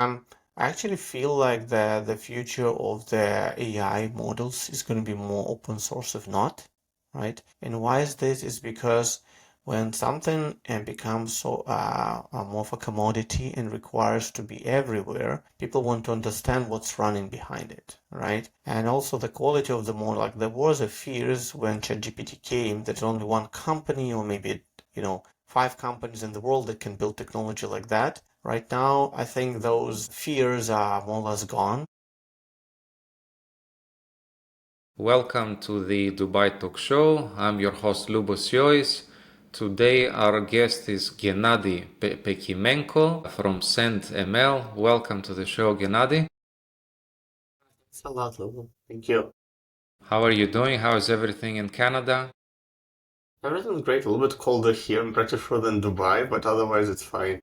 I actually feel like the future of the AI models is going to be more open source if not, right? And why is this? Is because when something becomes so more of a commodity and requires to be everywhere, people want to understand what's running behind it, right? And also the quality of the model. Like there was a fears when ChatGPT came that only one company or maybe 5 companies in the world that can build technology like that. Right now, I think those fears are more or less gone. Welcome to the Dubai Talk Show. I'm your host Lubos Yois. Today our guest is Gennady Pekhimenko from CentML. Welcome to the show, Gennady. Thanks a lot, Lubu. Thank you. How are you doing? How is everything in Canada? Everything's great. A little bit colder here, I'm pretty sure, than Dubai, but otherwise it's fine.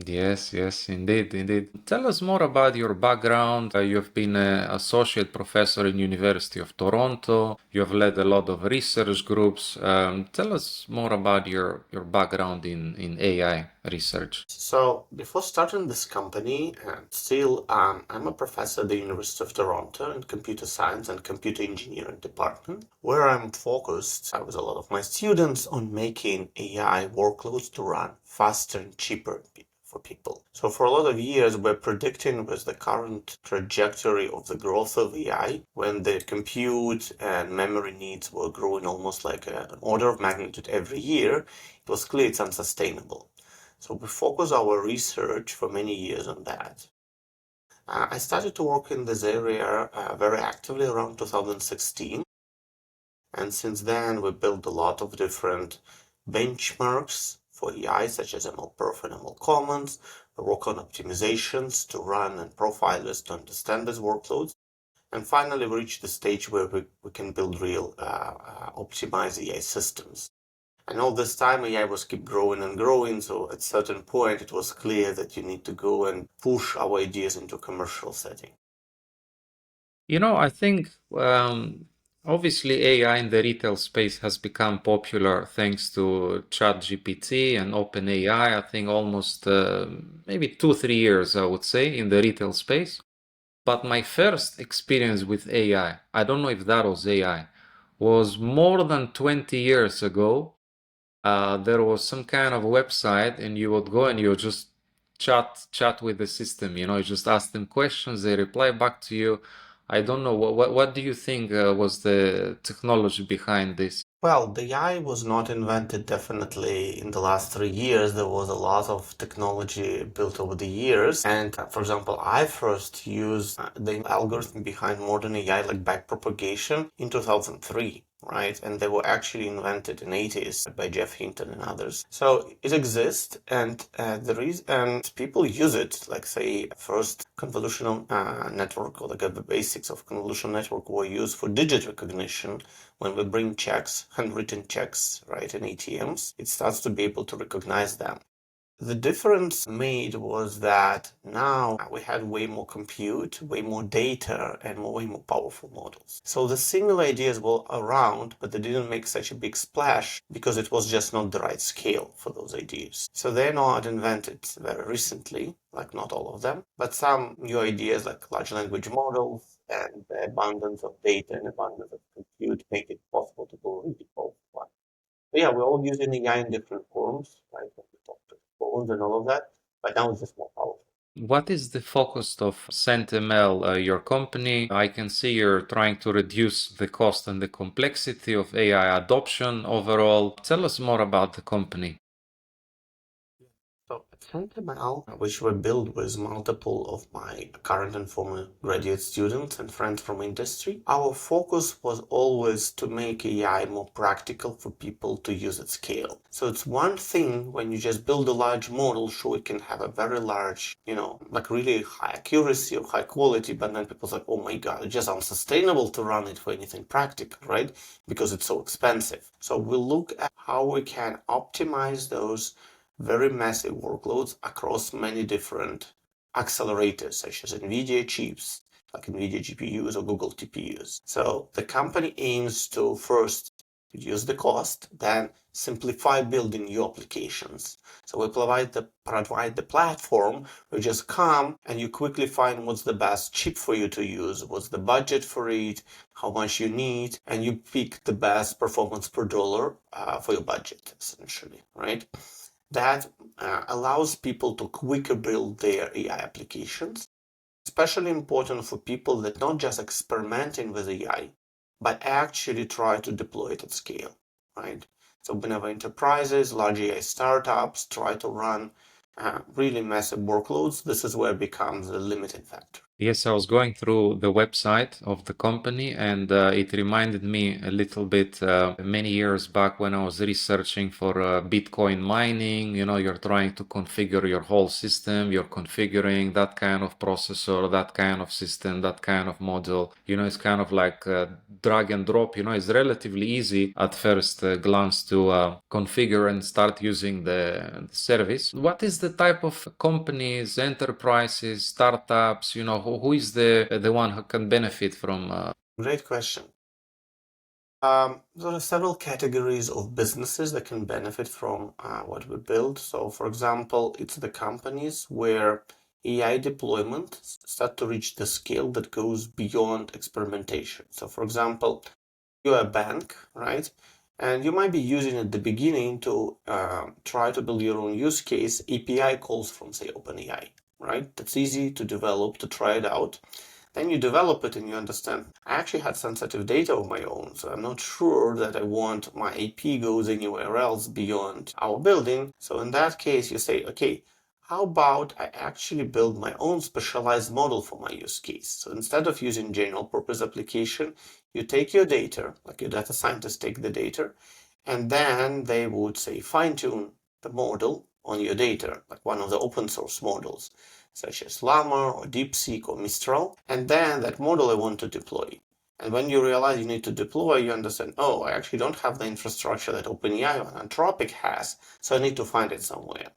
Yes, yes, indeed, indeed. Tell us more about your background. You've been an associate professor in University of Toronto. You have led a lot of research groups. Tell us more about your background in AI research. So before starting this company, and still, I'm a professor at the University of Toronto in computer science and computer engineering department, where I'm focused with a lot of my students on making AI workloads to run faster and cheaper for people. So for a lot of years, we're predicting with the current trajectory of the growth of AI, when the compute and memory needs were growing almost like an order of magnitude every year, it was clear it's unsustainable. So we focus our research for many years on that. I started to work in this area very actively around 2016. And since then, we built a lot of different benchmarks for AI, such as MLPerf and MLCommons. We work on optimizations to run and profilers to understand these workloads. And finally, we reached the stage where we can build real optimized AI systems. And all this time, AI was keep growing and growing. So at certain point, it was clear that you need to go and push our ideas into a commercial setting. I think obviously AI in the retail space has become popular thanks to ChatGPT and OpenAI. I think almost maybe 2, 3 years, I would say, in the retail space. But my first experience with I don't know if that was AI, was more than 20 years ago. There was some kind of website and you would go and you would just chat with the system, you just ask them questions, they reply back to you. I don't know, what do you think was the technology behind this? Well, the AI was not invented definitely in the last 3 years. There was a lot of technology built over the years. And for example, I first used the algorithm behind modern AI, like backpropagation, in 2003. Right, and they were actually invented in 80s by Jeff Hinton and others. So it exists, and and people use it. Like say, first convolutional network, or like the basics of convolutional network, were used for digit recognition. When we bring checks, handwritten checks, right, in ATMs, it starts to be able to recognize them. The difference made was that now we had way more compute, way more data, and way more powerful models. So the similar ideas were around, but they didn't make such a big splash because it was just not the right scale for those ideas. So they're not invented very recently, like not all of them, but some new ideas like large language models and the abundance of data and abundance of compute make it possible to go really both. But yeah, we're all using AI in different forms, right? When we talk to phones and all of that, but now it's just more powerful. What is the focus of CentML, your company? I can see you're trying to reduce the cost and the complexity of AI adoption overall. Tell us more about the company. So at CentML, which we built with multiple of my current and former graduate students and friends from industry, our focus was always to make AI more practical for people to use at scale. So it's one thing when you just build a large model, sure, it can have a very large, like really high accuracy or high quality, but then people's like, oh my God, it's just unsustainable to run it for anything practical, right? Because it's so expensive. So we look at how we can optimize those very massive workloads across many different accelerators, such as NVIDIA chips, like NVIDIA GPUs or Google TPUs. So the company aims to first reduce the cost, then simplify building new applications. So we provide the platform where you just come and you quickly find what's the best chip for you to use, what's the budget for it, how much you need, and you pick the best performance per dollar for your budget, essentially, right? That allows people to quicker build their AI applications, especially important for people that not just experimenting with AI, but actually try to deploy it at scale, right? So whenever enterprises, large AI startups try to run really massive workloads, this is where it becomes a limiting factor. Yes, I was going through the website of the company, and it reminded me a little bit many years back when I was researching for Bitcoin mining. You know, you're trying to configure your whole system, you're configuring that kind of processor, that kind of system, that kind of model. You know, it's kind of like drag and drop. You know, it's relatively easy at first glance to configure and start using the service. What is the type of companies, enterprises, startups, you know, who is the one who can benefit from? Great question. There are several categories of businesses that can benefit from what we build. So, for example, it's the companies where AI deployment start to reach the scale that goes beyond experimentation. So, for example, you're a bank, right? And you might be using at the beginning to try to build your own use case API calls from, say, OpenAI, right? That's easy to develop, to try it out. Then you develop it and you understand, I actually had sensitive data of my own, so I'm not sure that I want my AP goes anywhere else beyond our building. So in that case, you say, okay, how about I actually build my own specialized model for my use case? So instead of using general purpose application, you take your data, like your data scientists take the data, and then they would say fine tune the model on your data, like one of the open source models, such as Llama or DeepSeek or Mistral. And then that model I want to deploy. And when you realize you need to deploy, you understand, oh, I actually don't have the infrastructure that OpenAI or Anthropic has, so I need to find it somewhere.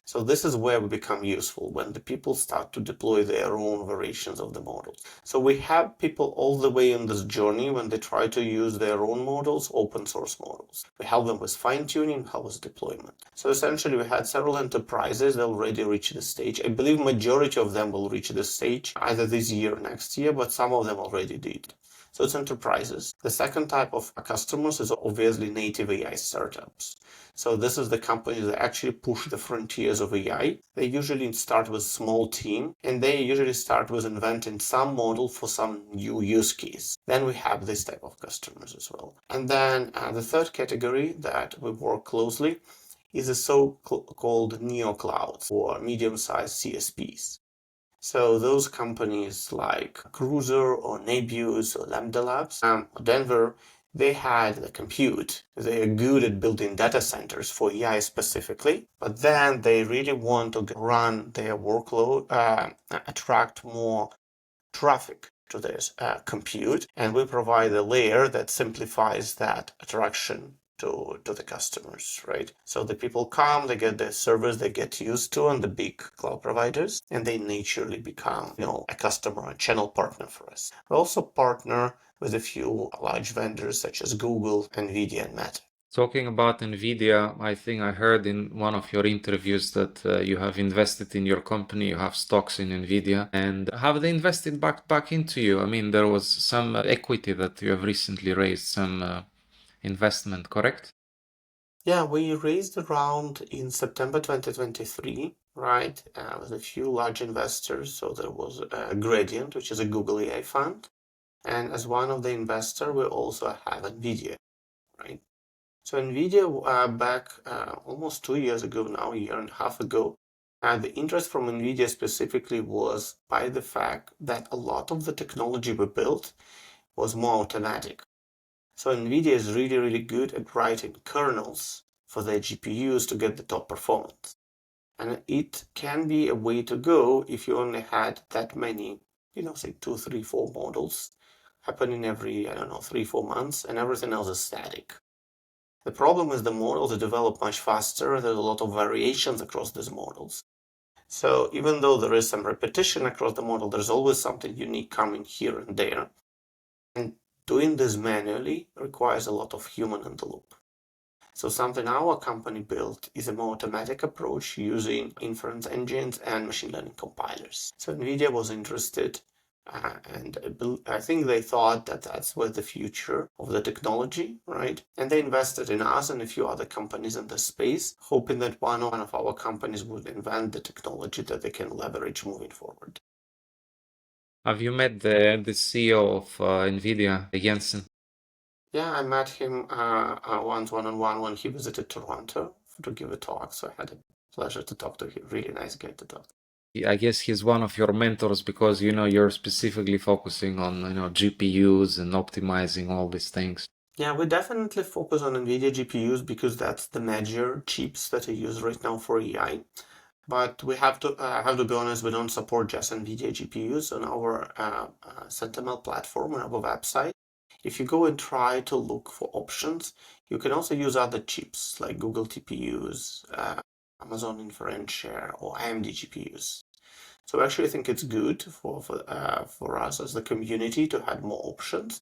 So this is where we become useful, when the people start to deploy their own variations of the models. So we have people all the way in this journey when they try to use their own models, open source models. We help them with fine-tuning, help with deployment. So essentially we had several enterprises that already reached this stage. I believe majority of them will reach this stage either this year or next year, but some of them already did. So it's enterprises. The second type of customers is obviously native AI startups. So this is the companies that actually push the frontiers of AI. They usually start with a small team, and they usually start with inventing some model for some new use case. Then we have this type of customers as well. And then the third category that we work closely is the so-called neoclouds or medium-sized CSPs. So those companies like Cruiser or Nebius or Lambda Labs, Denver, they had the compute. They are good at building data centers for AI specifically, but then they really want to run their workload, attract more traffic to this compute, and we provide a layer that simplifies that attraction to the customers, right? So the people come, they get the service they get used to on the big cloud providers, and they naturally become, a customer, a channel partner for us. We also partner with a few large vendors such as Google, NVIDIA, and Meta. Talking about NVIDIA, I think I heard in one of your interviews that you have invested in your company, you have stocks in NVIDIA, and have they invested back into you? I mean, there was some equity that you have recently raised, some investment, correct? Yeah, we raised a round in September 2023, right? With a few large investors. So there was Gradient, which is a Google AI fund. And as one of the investor, we also have NVIDIA, right? So NVIDIA back almost 2 years ago now, a year and a half ago, the interest from NVIDIA specifically was by the fact that a lot of the technology we built was more automatic. So NVIDIA is really, really good at writing kernels for their GPUs to get the top performance. And it can be a way to go if you only had that many, say 2, 3, 4 models happening every, 3, 4 months, and everything else is static. The problem is the models are developed much faster. There's a lot of variations across these models. So even though there is some repetition across the model, there's always something unique coming here and there. And doing this manually requires a lot of human in the loop. So something our company built is a more automatic approach using inference engines and machine learning compilers. So NVIDIA was interested, and I think they thought that that's where the future of the technology, right? And they invested in us and a few other companies in the space, hoping that one of our companies would invent the technology that they can leverage moving forward. Have you met the CEO of NVIDIA, Jensen? Yeah, I met him once one-on-one when he visited Toronto to give a talk. So I had a pleasure to talk to him. Really nice guy to talk to. I guess he's one of your mentors because you're specifically focusing on GPUs and optimizing all these things. Yeah, we definitely focus on NVIDIA GPUs because that's the major chips that are used right now for AI. But we have to be honest, we don't support just NVIDIA GPUs on our CentML platform on our website. If you go and try to look for options, you can also use other chips like Google TPUs, Amazon Inference Share, or AMD GPUs. So I actually think it's good for us as the community to have more options.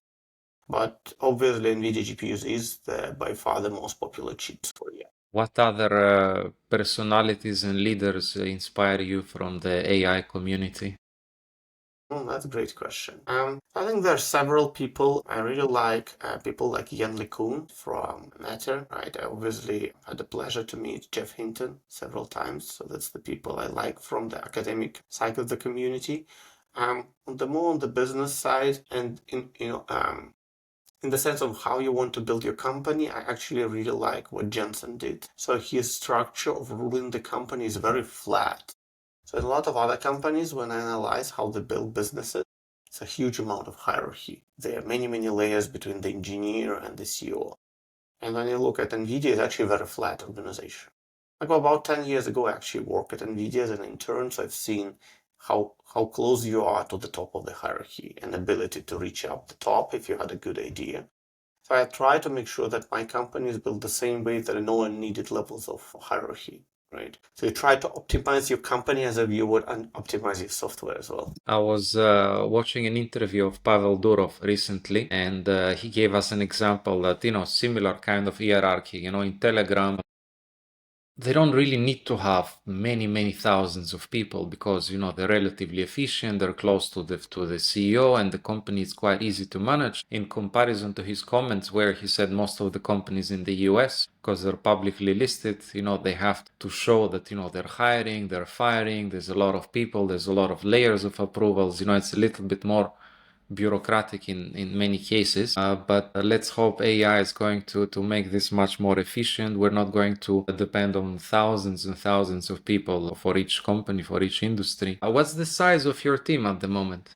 But obviously, NVIDIA GPUs is by far the most popular chips for AI. What other personalities and leaders inspire you from the AI community? That's a great question. I think there are several people. I really like people like Gennady Pekhimenko from Meta, right? I obviously had the pleasure to meet Jeff Hinton several times, so that's the people I like from the academic side of the community. On the business side, and in the sense of how you want to build your company, I actually really like what Jensen did. So his structure of ruling the company is very flat. So in a lot of other companies, when I analyze how they build businesses, it's a huge amount of hierarchy. There are many, many layers between the engineer and the CEO. And when you look at NVIDIA, it's actually a very flat organization. Like about 10 years ago, I actually worked at NVIDIA as an intern, so I've seen how close you are to the top of the hierarchy and ability to reach up the top if you had a good idea. So I try to make sure that my company is built the same way that no one needed levels of hierarchy, right? So you try to optimize your company as if you would optimize your software as well. I was watching an interview of Pavel Durov recently, and he gave us an example that, similar kind of hierarchy, in Telegram, they don't really need to have many, many thousands of people because, they're relatively efficient, they're close to the CEO, and the company is quite easy to manage in comparison to his comments where he said most of the companies in the US, because they're publicly listed, they have to show that, they're hiring, they're firing, there's a lot of people, there's a lot of layers of approvals, it's a little bit more bureaucratic in many cases. But let's hope AI is going to make this much more efficient. We're not going to depend on thousands and thousands of people for each company, for each industry. What's the size of your team at the moment?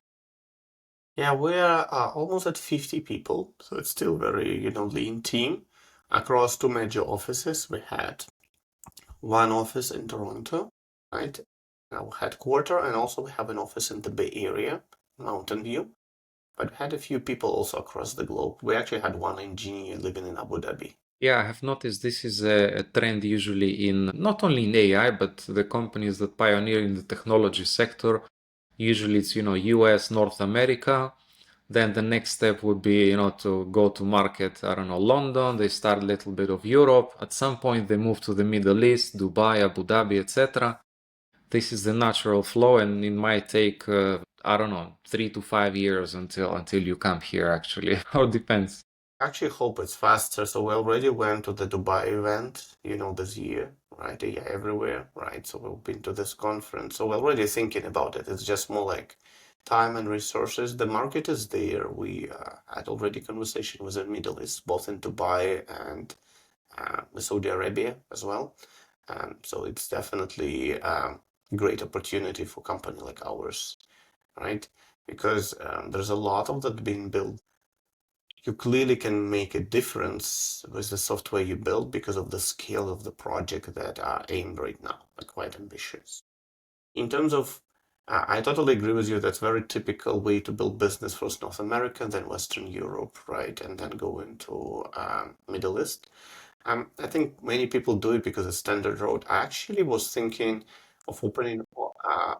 Yeah, we're almost at 50 people, so it's still very, lean team. Across two major offices, we had one office in Toronto, right? Our headquarter, and also we have an office in the Bay Area, Mountain View. But we had a few people also across the globe. We actually had one engineer living in Abu Dhabi. Yeah, I have noticed this is a trend usually in not only in AI, but the companies that pioneer in the technology sector. Usually it's, US, North America. Then the next step would be, to go to market, I don't know, London. They start a little bit of Europe. At some point, they move to the Middle East, Dubai, Abu Dhabi, etc. This is the natural flow, and it might take, I don't know, 3 to 5 years until you come here. Actually, or depends. I actually hope it's faster. So we already went to the Dubai event, this year, right? Yeah, everywhere, right? So we've been to this conference. So we're already thinking about it. It's just more like time and resources. The market is there. We had already conversation with the Middle East, both in Dubai and Saudi Arabia as well. So it's definitely a great opportunity for a company like ours, right? Because there's a lot of that being built. You clearly can make a difference with the software you build because of the scale of the project that are aimed right now, are quite ambitious. In terms of, I totally agree with you. That's very typical way to build business, first North America, then Western Europe, right, and then go into Middle East. I think many people do it because it's standard road. I actually was thinking of opening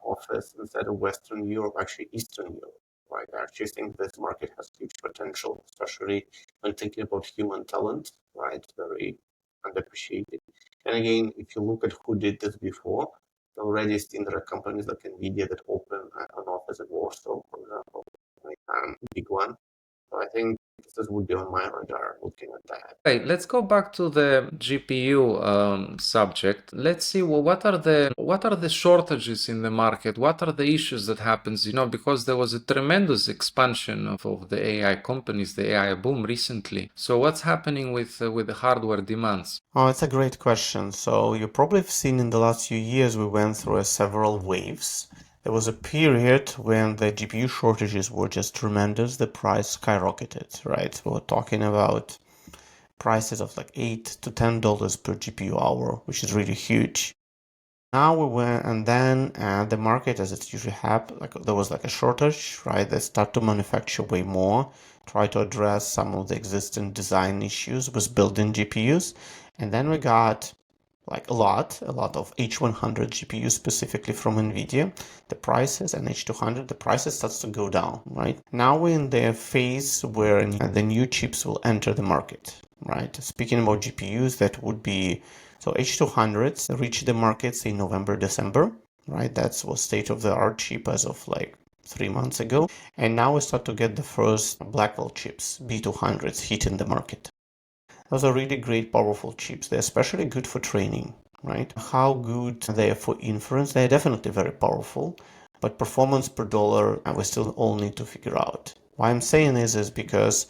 office instead of Western Europe, actually Eastern Europe, right? I actually think this market has huge potential, especially when thinking about human talent, right? It's very underappreciated. And again, if you look at who did this before, you already seen there are companies like NVIDIA that open an office in Warsaw, for example, like big one. So I think this would be on my radar looking at that. Right, let's go back to the GPU subject. Let's see what are the shortages in the market? What are the issues that happens? Because there was a tremendous expansion of the AI companies, the AI boom recently. So what's happening with the hardware demands? Oh, it's a great question. So you probably have seen in the last few years we went through several waves. There was a period when the GPU shortages were just tremendous. The price skyrocketed, right? We were talking about prices of like $8 to $10 per GPU hour, which is really huge. Now we went, and then the market, as it's usually happens, like there was like a shortage, right? They start to manufacture way more, try to address some of the existing design issues with built-in GPUs, and then we got like a lot of H100 GPUs specifically from NVIDIA. The prices and H200, the prices starts to go down, right? Now we're in the phase where the new chips will enter the market, right? Speaking about GPUs, that would be, so H200s reach the markets in November, December, right? That was state of the art chip as of like 3 months ago. And now we start to get the first Blackwell chips, B200s, hitting the market. Those are really great, powerful chips. They're especially good for training, right? How good they are for inference? They're definitely very powerful, but performance per dollar, we still all need to figure out. Why I'm saying this is because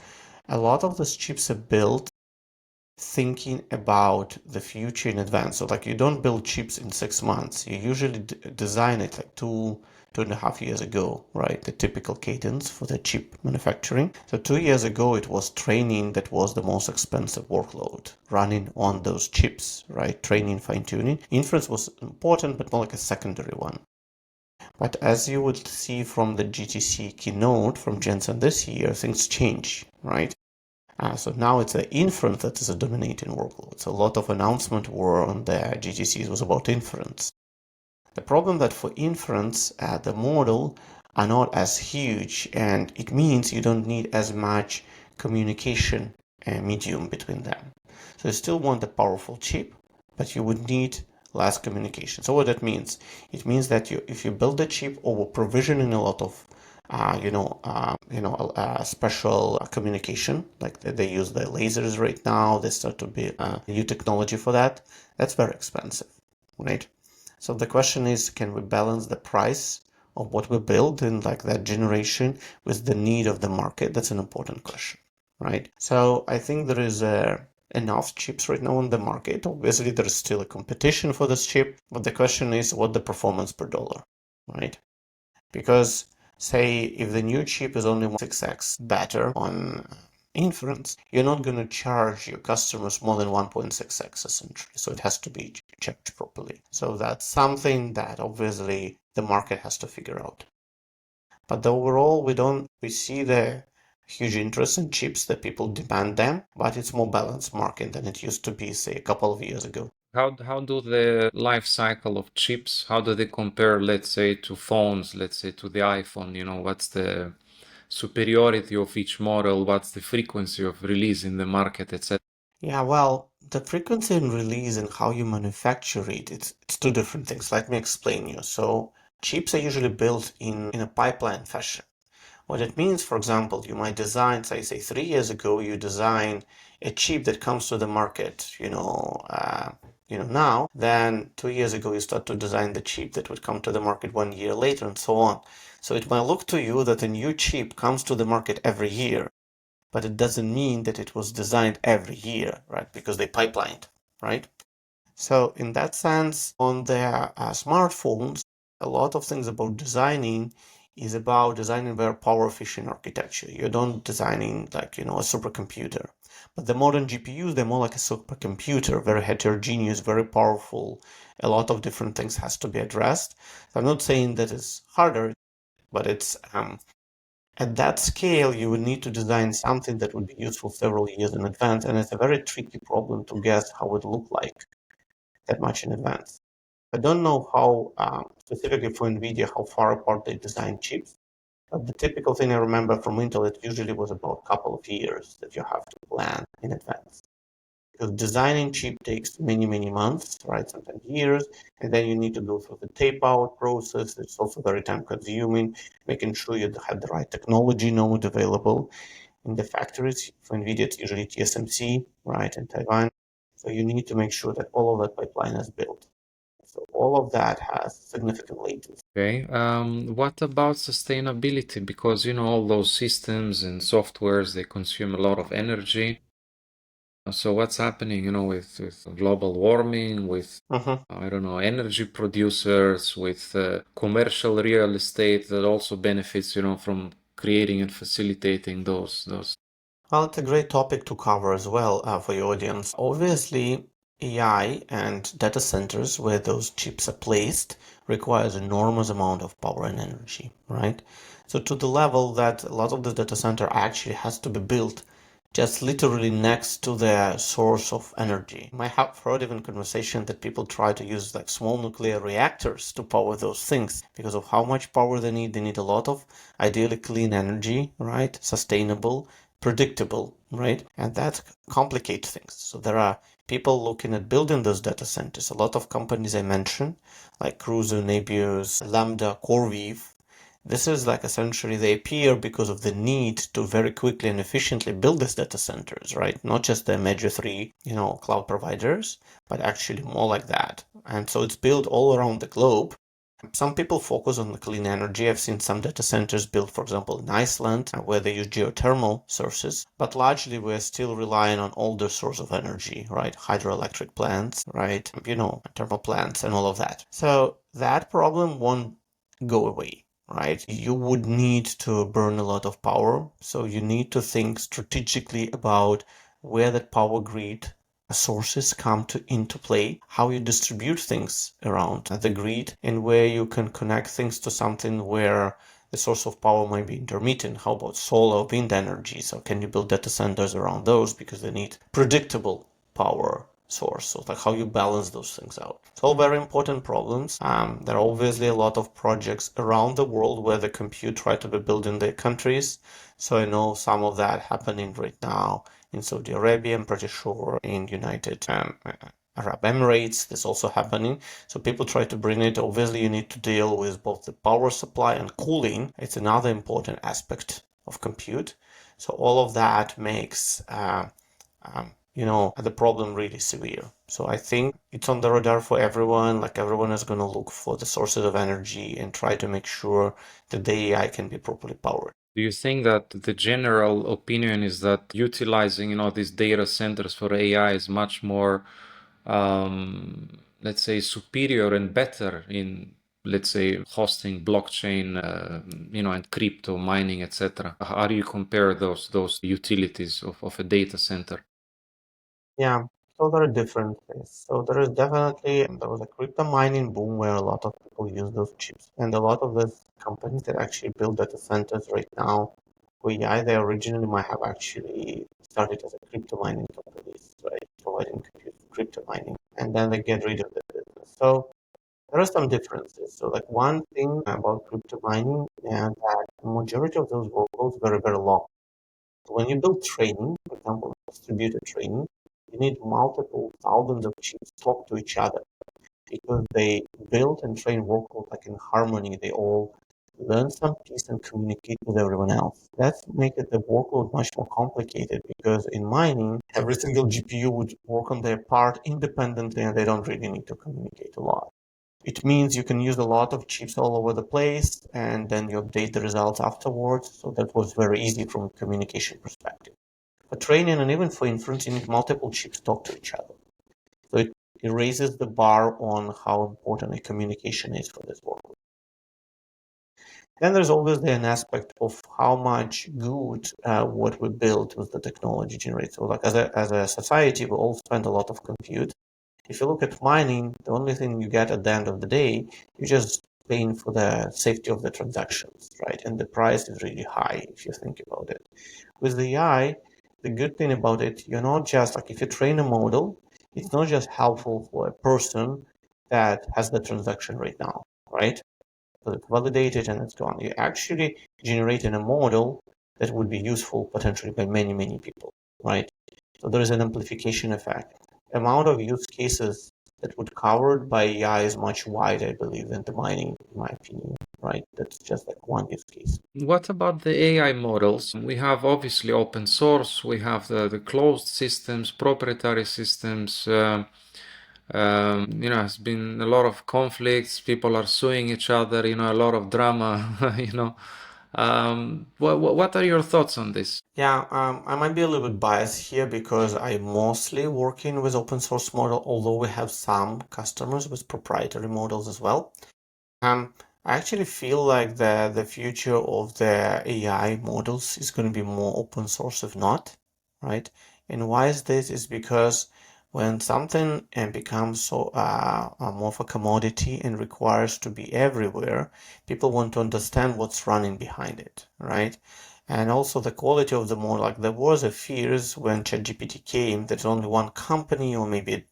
a lot of these chips are built thinking about the future in advance. So like you don't build chips in 6 months. You usually design it like 2.5 years ago, right? The typical cadence for the chip manufacturing. So 2 years ago, it was training that was the most expensive workload running on those chips, right? Training, fine tuning. Inference was important, but more like a secondary one. But as you would see from the GTC keynote from Jensen this year, things change, right? So now it's an inference that is a dominating workload. So a lot of announcement were on the GTCs was about inference. The problem that for inference, the model are not as huge, and it means you don't need as much communication medium between them. So you still want a powerful chip, but you would need less communication. So what that means? It means that if you build a chip over provisioning a lot of special communication, like they use the lasers right now. They start to be new technology for that. That's very expensive, right? So the question is, can we balance the price of what we build in like that generation with the need of the market? That's an important question, right? So I think there is enough chips right now on the market. Obviously, there is still a competition for this chip, but the question is what the performance per dollar, right? Because say if the new chip is only 6x better on inference, you're not going to charge your customers more than 1.6x essentially. So it has to be checked properly. So that's something that obviously the market has to figure out. But overall, we see the huge interest in chips that people demand them, but it's more balanced market than it used to be, say, a couple of years ago. How do the life cycle of chips, how do they compare, let's say, to phones, let's say to the iPhone? What's the superiority of each model? What's the frequency of release in the market, etc.? Yeah, well, the frequency and release and how you manufacture it, it's two different things. Let me explain you. So chips are usually built in a pipeline fashion. What it means, for example, you might design, say 3 years ago, you design a chip that comes to the market, now. Then 2 years ago, you start to design the chip that would come to the market 1 year later, and so on. So it might look to you that a new chip comes to the market every year, but it doesn't mean that it was designed every year, right? Because they pipelined, right? So in that sense, on their smartphones, a lot of things about designing is about designing very power efficient architecture. You're not designing like, a supercomputer. But the modern GPUs, they're more like a supercomputer, very heterogeneous, very powerful. A lot of different things has to be addressed. So I'm not saying that it's harder, but it's at that scale, you would need to design something that would be useful several years in advance, and it's a very tricky problem to guess how it would look like that much in advance. I don't know how, specifically for NVIDIA, how far apart they design chips, But the typical thing I remember from Intel, it usually was about a couple of years that you have to plan in advance. Because designing chip takes many, many months, right? Sometimes years, and then you need to go through the tape out process. It's also very time consuming, making sure you have the right technology node available in the factories. For NVIDIA, it's usually TSMC, right, in Taiwan. So you need to make sure that all of that pipeline is built. So all of that has significant latency. Okay. What about sustainability? Because, all those systems and softwares, they consume a lot of energy. So what's happening, with global warming, with I don't know, energy producers, with commercial real estate that also benefits, from creating and facilitating those. Well, it's a great topic to cover as well for your audience. Obviously, AI and data centers where those chips are placed requires enormous amount of power and energy, right? So to the level that a lot of the data center actually has to be built just literally next to the source of energy. You might have heard even conversation that people try to use like small nuclear reactors to power those things because of how much power they need. They need a lot of ideally clean energy, right? Sustainable, predictable, right? And that complicates things. So there are people looking at building those data centers. A lot of companies I mentioned, like Crusoe, Nebius, Lambda, CoreWeave, this is like essentially they appear because of the need to very quickly and efficiently build these data centers, right? Not just the major three, cloud providers, but actually more like that. And so it's built all around the globe. Some people focus on the clean energy. I've seen some data centers built, for example, in Iceland, where they use geothermal sources, but largely we're still relying on older source of energy, right? Hydroelectric plants, right? Thermal plants and all of that. So that problem won't go away, right? You would need to burn a lot of power. So you need to think strategically about where that power grid sources come into play, how you distribute things around the grid, and where you can connect things to something where the source of power might be intermittent. How about solar, wind energy? So can you build data centers around those because they need predictable power source? So like how you balance those things out. It's all very important problems. There are obviously a lot of projects around the world where the compute try to be built in their countries. So I know some of that happening right now in Saudi Arabia. I'm pretty sure in United Arab Emirates, this also happening. So people try to bring it. Obviously, you need to deal with both the power supply and cooling. It's another important aspect of compute. So all of that makes the problem really severe. So I think it's on the radar for everyone. Like everyone is going to look for the sources of energy and try to make sure that the AI can be properly powered. Do you think that the general opinion is that utilizing, these data centers for AI is much more, let's say, superior and better in, let's say, hosting blockchain, and crypto mining, etc.? How do you compare those utilities of a data center? Yeah, so there are different things. So there was a crypto mining boom where a lot of people use those chips. And a lot of these companies that actually build data centers right now, they originally might have actually started as a crypto mining companies, right? Providing compute for crypto mining. And then they get rid of the business. So there are some differences. So like one thing about crypto mining and that the majority of those workloads are very, very long. When you build training, for example, distributed training, you need multiple thousands of chips talk to each other because they build and train workloads like in harmony. They all learn some piece and communicate with everyone else. That's make it the workload much more complicated because in mining, every single GPU would work on their part independently and they don't really need to communicate a lot. It means you can use a lot of chips all over the place and then you update the results afterwards. So that was very easy from a communication perspective. For training and even for inference, you need multiple chips talk to each other. So it raises the bar on how important a communication is for this workload. Then there's obviously an aspect of how much good what we build with the technology generates. So like as a society, we all spend a lot of compute. If you look at mining, the only thing you get at the end of the day, you're just paying for the safety of the transactions, right? And the price is really high if you think about it. With the AI, the good thing about it, you're not just like if you train a model, it's not just helpful for a person that has the transaction right now, right? So it's validated and it's gone. You actually generating a model that would be useful potentially by many, many people, right? So there is an amplification effect. The amount of use cases that would covered by AI is much wider, I believe, than the mining, in my opinion, right? That's just like one use case. What about the AI models? We have obviously open source, we have the closed systems, proprietary systems. There's been a lot of conflicts, people are suing each other, a lot of drama, what are your thoughts on this? Yeah, I might be a little bit biased here because I mostly working with open source model, although we have some customers with proprietary models as well. I actually feel like the future of the AI models is going to be more open source if not, right? And why is this? Is because when something becomes so more of a commodity and requires to be everywhere, people want to understand what's running behind it, right? And also the quality of the model. Like there was a fears when ChatGPT came, there's only one company or maybe,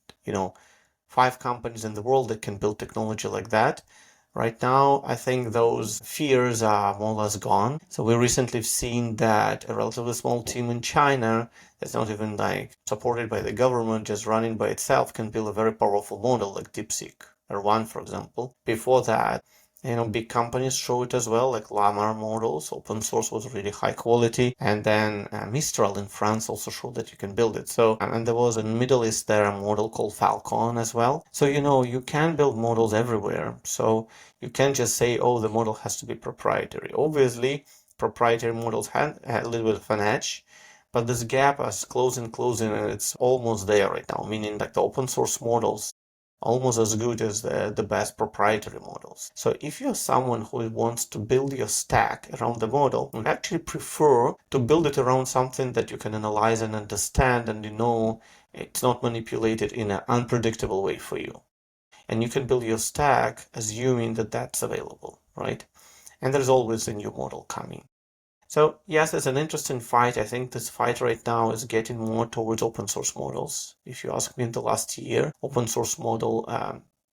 5 companies in the world that can build technology like that. Right now, I think those fears are more or less gone. So we recently have seen that a relatively small team in China that's not even like supported by the government, just running by itself, can build a very powerful model like DeepSeek or one, for example. Before that, big companies show it as well, like Llama models. Open source was really high quality. And then Mistral in France also showed that you can build it. So, and there was in Middle East there a model called Falcon as well. So, you can build models everywhere. So you can't just say, oh, the model has to be proprietary. Obviously, proprietary models had a little bit of an edge, but this gap is closing, and it's almost there right now, meaning like the open source models almost as good as the best proprietary models. So if you're someone who wants to build your stack around the model, I actually prefer to build it around something that you can analyze and understand, and it's not manipulated in an unpredictable way for you. And you can build your stack assuming that that's available, right? And there's always a new model coming. So yes, it's an interesting fight. I think this fight right now is getting more towards open source models. If you ask me in the last year, open source model,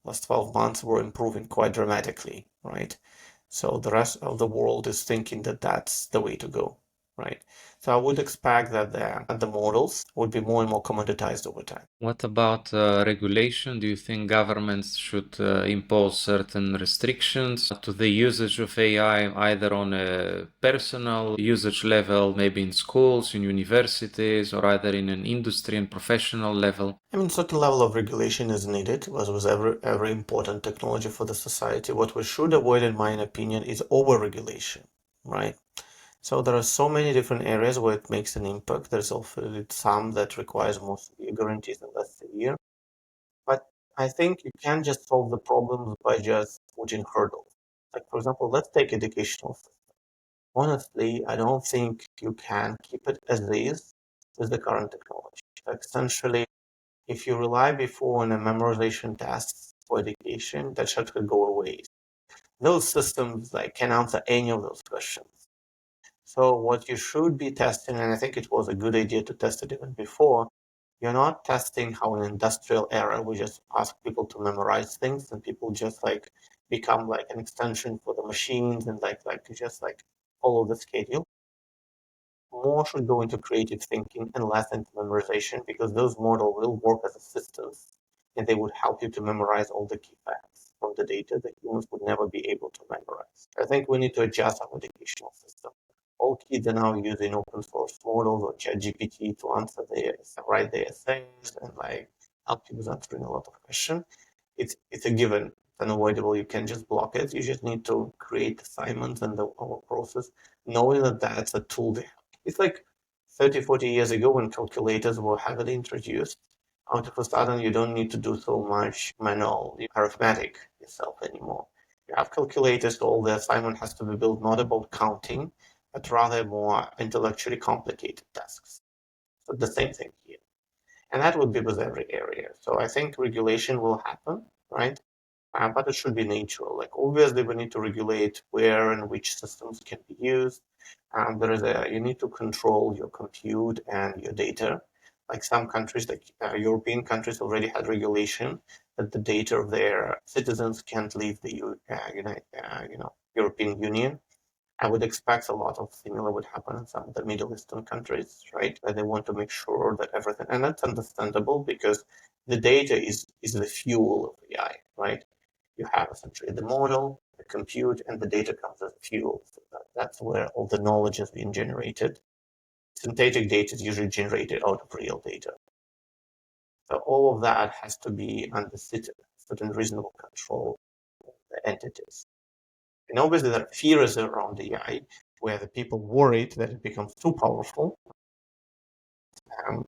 last 12 months were improving quite dramatically, right? So the rest of the world is thinking that that's the way to go, right? So I would expect that the models would be more and more commoditized over time. What about regulation? Do you think governments should impose certain restrictions to the usage of AI, either on a personal usage level, maybe in schools, in universities, or either in an industry and professional level? I mean, certain level of regulation is needed, as with every important technology for the society. What we should avoid, in my opinion, is over-regulation, right? So there are so many different areas where it makes an impact. There's also some that requires more severe guarantees and less severe. But I think you can't just solve the problems by just putting hurdles. Like, for example, let's take educational system. Honestly, I don't think you can keep it as is with the current technology. Like, essentially, if you rely before on a memorization test for education, that should go away. Those systems like can answer any of those questions. So what you should be testing, and I think it was a good idea to test it even before, you're not testing how an industrial era we just ask people to memorize things and people just like become like an extension for the machines and like just like follow the schedule. More should go into creative thinking and less into memorization because those models will work as assistants and they would help you to memorize all the key facts from the data that humans would never be able to memorize. I think we need to adjust our educational system. All kids are now using open source models or ChatGPT to answer write their essays and like help you with answering a lot of questions. It's a given. It's unavoidable. You can just block it. You just need to create assignments and the our process, knowing that that's a tool they have. It's like 30, 40 years ago when calculators were heavily introduced. Out of a sudden, you don't need to do so much manual arithmetic yourself anymore. You have calculators, so all the assignment has to be built not about counting, but rather more intellectually complicated tasks. So the same thing here. And that would be with every area. So I think regulation will happen, right? But it should be natural. Like obviously, we need to regulate where and which systems can be used. You need to control your compute and your data. Like some countries, like European countries, already had regulation that the data of their citizens can't leave the European Union. I would expect a lot of similar would happen in some of the Middle Eastern countries, right? Where they want to make sure that everything, and that's understandable because the data is the fuel of AI, right? You have essentially the model, the compute, and the data comes as fuel. So that's where all the knowledge is being generated. Synthetic data is usually generated out of real data. So all of that has to be under certain reasonable control of the entities. And obviously there are fears around AI where the people worried that it becomes too powerful.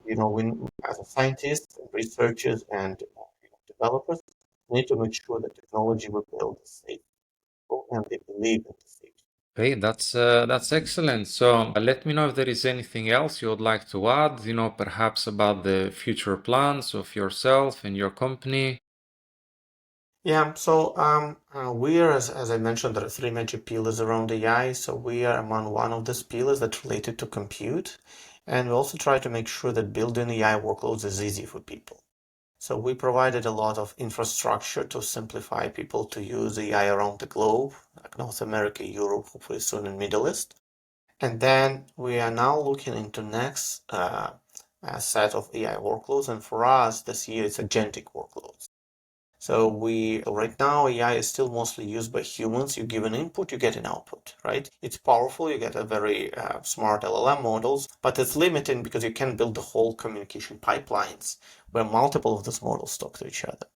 When, as a scientists, and researchers, and developers, we need to make sure that technology we build is safe and they believe in the safety. Okay, that's excellent. So let me know if there is anything else you would like to add, perhaps about the future plans of yourself and your company. Yeah, so we are, as I mentioned, there are three major pillars around AI. So we are among one of these pillars that's related to compute. And we also try to make sure that building AI workloads is easy for people. So we provided a lot of infrastructure to simplify people to use AI around the globe, like North America, Europe, hopefully soon in Middle East. And then we are now looking into next set of AI workloads. And for us, this year it's agentic workloads. So right now AI is still mostly used by humans. You give an input, you get an output, right? It's powerful. You get a very smart LLM models, but it's limiting because you can't build the whole communication pipelines where multiple of these models talk to each other.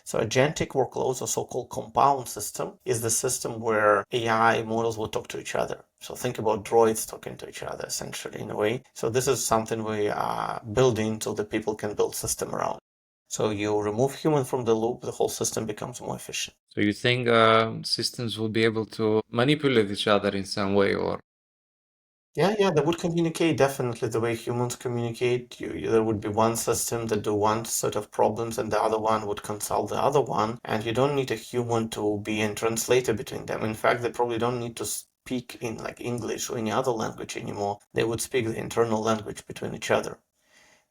So agentic workloads, or so-called compound system, is the system where AI models will talk to each other. So think about droids talking to each other, essentially, in a way. So this is something we are building so that people can build system around. So you remove human from the loop, the whole system becomes more efficient. So you think systems will be able to manipulate each other in some way, or? Yeah, they would communicate definitely the way humans communicate. There would be one system that do one set of problems and the other one would consult the other one. And you don't need a human to be a translator between them. In fact, they probably don't need to speak in like English or any other language anymore. They would speak the internal language between each other.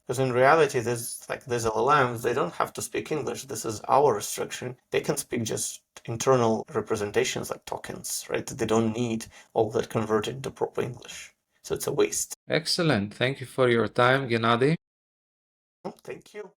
Because in reality, these LLMs, they don't have to speak English. This is our restriction. They can speak just internal representations like tokens, right? They don't need all that converted into proper English. So it's a waste. Excellent. Thank you for your time, Gennady. Thank you.